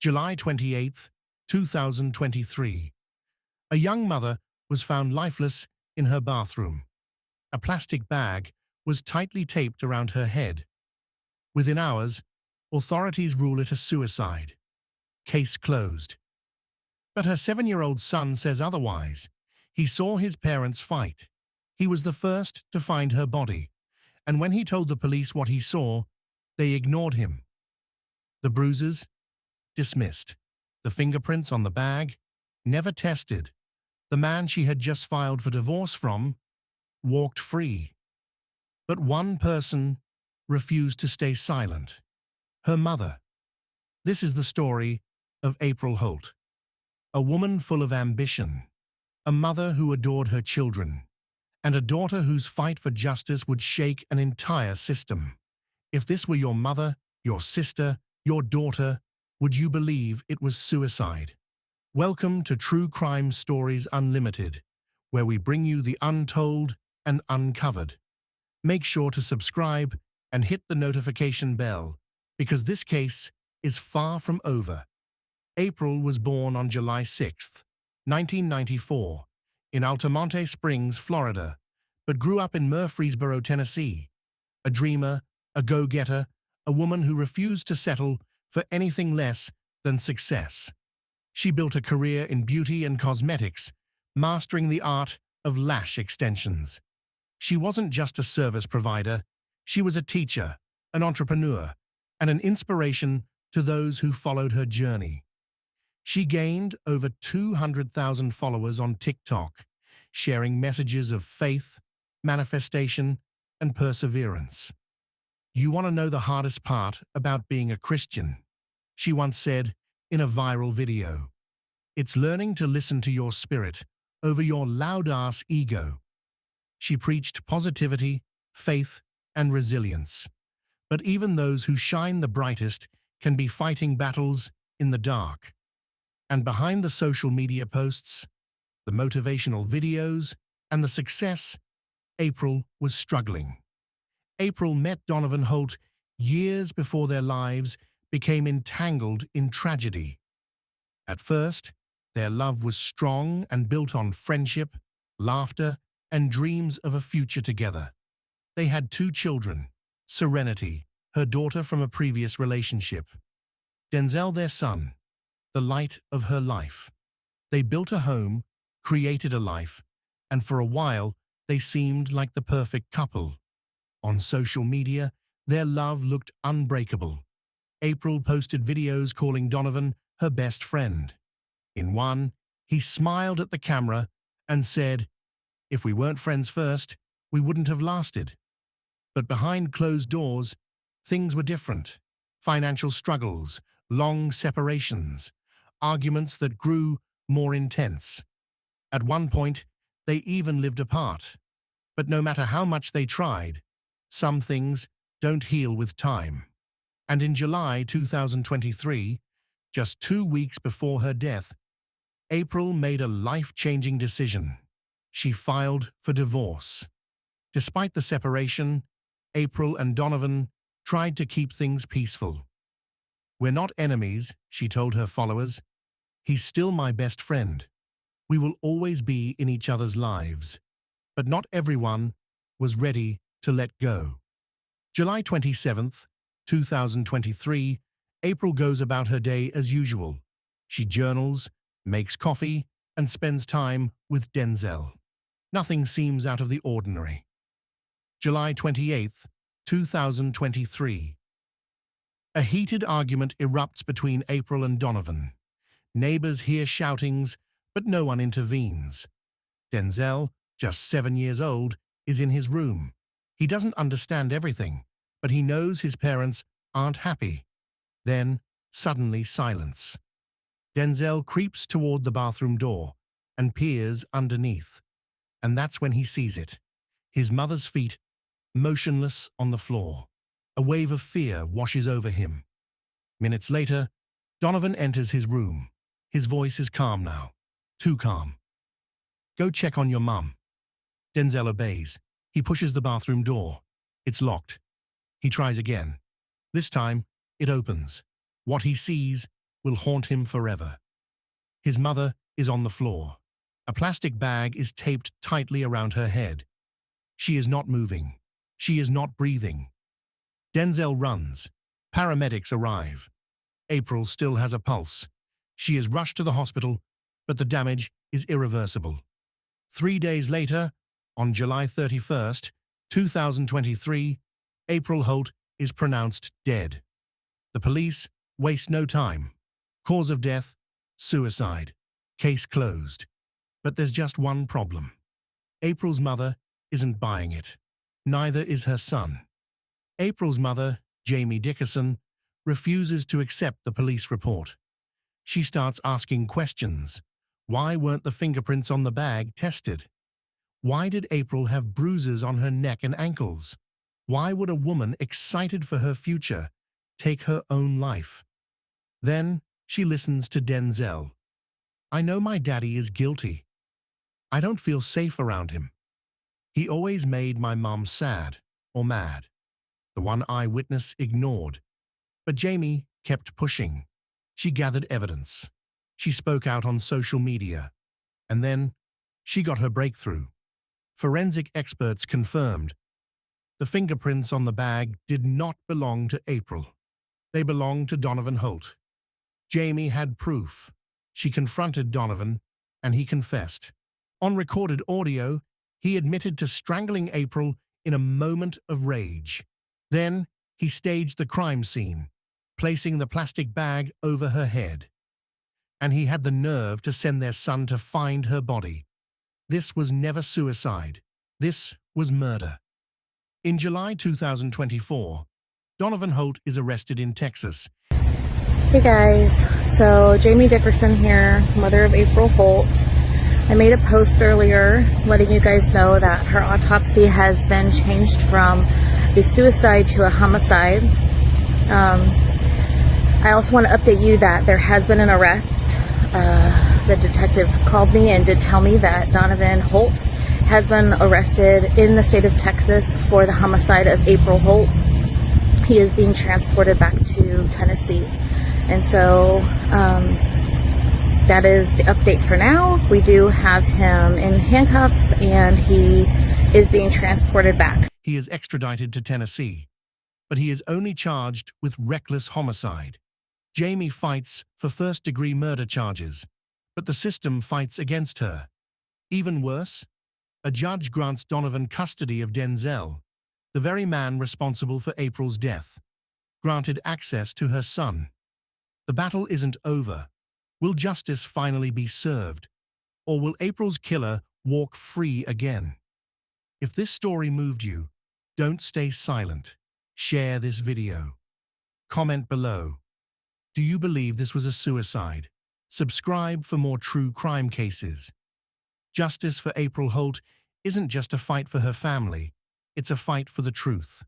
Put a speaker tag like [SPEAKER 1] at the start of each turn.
[SPEAKER 1] July 28th, 2023. A young mother was found lifeless in her bathroom. A plastic bag was tightly taped around her head. Within hours, authorities rule it a suicide. Case closed. But her 7-year-old son says otherwise. He saw his parents fight. He was the first to find her body, and when he told the police what he saw, they ignored him. The bruises? Dismissed. The fingerprints on the bag? Never tested. The man she had just filed for divorce from walked free. But one person refused to stay silent. Her mother. This is the story of April Holt. A woman full of ambition, a mother who adored her children, and a daughter whose fight for justice would shake an entire system. If this were your mother, your sister, your daughter, would you believe it was suicide? Welcome to True Crime Stories Unlimited, where we bring you the untold and uncovered. Make sure to subscribe and hit the notification bell, because this case is far from over. April was born on July 6th, 1994, in Altamonte Springs, Florida, but grew up in Murfreesboro, Tennessee. A dreamer, a go-getter, a woman who refused to settle for anything less than success. She built a career in beauty and cosmetics, mastering the art of lash extensions. She wasn't just a service provider, she was a teacher, an entrepreneur, and an inspiration to those who followed her journey. She gained over 200,000 followers on TikTok, sharing messages of faith, manifestation, and perseverance. You want to know the hardest part about being a Christian? She once said in a viral video, "It's learning to listen to your spirit over your loud-ass ego." She preached positivity, faith, and resilience. But even those who shine the brightest can be fighting battles in the dark. And behind the social media posts, the motivational videos, and the success, April was struggling. April met Donovan Holt years before their lives became entangled in tragedy. At first, their love was strong and built on friendship, laughter, and dreams of a future together. They had 2 children, Serenity, her daughter from a previous relationship, Denzel, their son, the light of her life. They built a home, created a life, and for a while, they seemed like the perfect couple. On social media, their love looked unbreakable. April posted videos calling Donovan her best friend. In one, he smiled at the camera and said, "If we weren't friends first, we wouldn't have lasted." But behind closed doors, things were different. Financial struggles, long separations, arguments that grew more intense. At one point, they even lived apart. But no matter how much they tried, some things don't heal with time. And in July 2023, just 2 weeks before her death, April made a life-changing decision. She filed for divorce. Despite the separation, April and Donovan tried to keep things peaceful. "We're not enemies," she told her followers. "He's still my best friend. We will always be in each other's lives." But not everyone was ready to let go. July 27th, 2023, April goes about her day as usual. She journals, makes coffee, and spends time with Denzel. Nothing seems out of the ordinary. July 28th, 2023. A heated argument erupts between April and Donovan. Neighbors hear shoutings, but no one intervenes. Denzel, just 7 years old, is in his room. He doesn't understand everything, but he knows his parents aren't happy. Then, suddenly, silence. Denzel creeps toward the bathroom door and peers underneath. And that's when he sees it. His mother's feet, motionless on the floor. A wave of fear washes over him. Minutes later, Donovan enters his room. His voice is calm now. Too calm. "Go check on your mum." Denzel obeys. He pushes the bathroom door. It's locked. He tries again. This time, it opens. What he sees will haunt him forever. His mother is on the floor. A plastic bag is taped tightly around her head. She is not moving. She is not breathing. Denzel runs. Paramedics arrive. April still has a pulse. She is rushed to the hospital, but the damage is irreversible. 3 days later, on July 31st, 2023, April Holt is pronounced dead. The police waste no time. Cause of death, suicide. Case closed. But there's just one problem. April's mother isn't buying it. Neither is her son. April's mother, Jamie Dickerson, refuses to accept the police report. She starts asking questions. Why weren't the fingerprints on the bag tested? Why did April have bruises on her neck and ankles? Why would a woman excited for her future take her own life? Then she listens to Denzel. I know my daddy is guilty. I don't feel safe around him. He always made my mom sad or mad. The one eyewitness ignored. But Jamie kept pushing. She gathered evidence. She spoke out on social media. And then she got her breakthrough. Forensic experts confirmed the fingerprints on the bag did not belong to April. They belonged to Donovan Holt. Jamie had proof. She confronted Donovan, and he confessed. On recorded audio, he admitted to strangling April in a moment of rage. Then he staged the crime scene, placing the plastic bag over her head. And he had the nerve to send their son to find her body. This was never suicide. This was murder. In July 2024, Donovan Holt is arrested in Texas.
[SPEAKER 2] Hey guys, so Jamie Dickerson here, mother of April Holt. I made a post earlier letting you guys know that her autopsy has been changed from a suicide to a homicide. I also want to update you that there has been an arrest. The detective called me and did tell me that Donovan Holt has been arrested in the state of Texas for the homicide of April Holt. He is being transported back to Tennessee. And so that is the update for now. We do have him in handcuffs and he is being transported back.
[SPEAKER 1] He is extradited to Tennessee, but he is only charged with reckless homicide. Jamie fights for first-degree murder charges, but the system fights against her. Even worse, a judge grants Donovan custody of Denzel, the very man responsible for April's death, granted access to her son. The battle isn't over. Will justice finally be served? Or will April's killer walk free again? If this story moved you, don't stay silent. Share this video. Comment below. Do you believe this was a suicide? Subscribe for more true crime cases. Justice for April Holt isn't just a fight for her family, it's a fight for the truth.